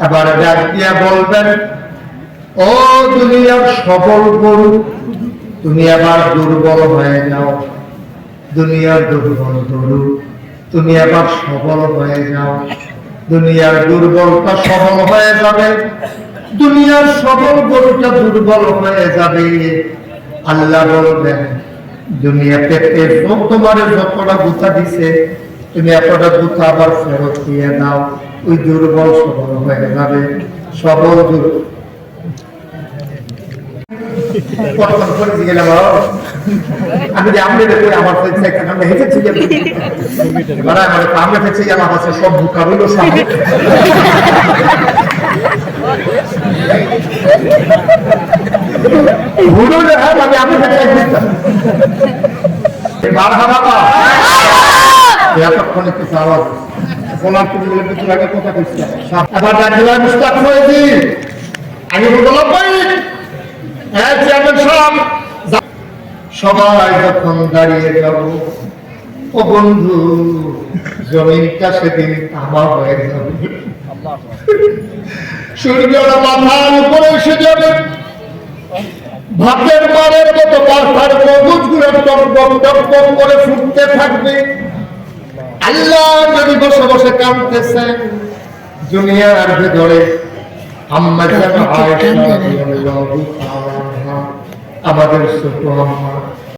আবার ডাক দিয়া বলবেন, ও দুনিয়ার সবল গরু, তুমি আবার দুর্বল হয়ে যাও। দুনিয়ার দুর্বল গরু, তুমি আবার সবল হয়ে যাও। দুনিয়ার দুর্বলটা সবল হয়ে যাবে, দুনিয়ার সবল গরুটা দুর্বল হয়ে যাবে। আল্লাহ বলবেন, দুনিয়াতে তোমার যতটা গুথা দিছে, তুমি এতটা গুথা আবার ফেরত দিয়ে দাও। ওই দুর্বল সবল হয়ে যাবে, সবল দুর্বল। আমি যে আমি আমার হেঁটেছি আমরা হেঁটেছি আমার কাছে সব বুকা রইল সামনে। আমি এতক্ষণে কিছু আওয়াজ সবাই যখন দাঁড়িয়ে যাব, ও বন্ধু জমিনটা সেদিন তামা হয়ে যাবে, সূর্যটা মাথার উপরে এসে যাবে, ভাতের মারের মতো মাথার মগজ গুলো টকবক টকবক করে ফুটতে থাকবে। আল্লাহ যদি বসে বসে কাঁদতেছেন দুনিয়ার ভেতরে, আমাদের ছোট আম্মা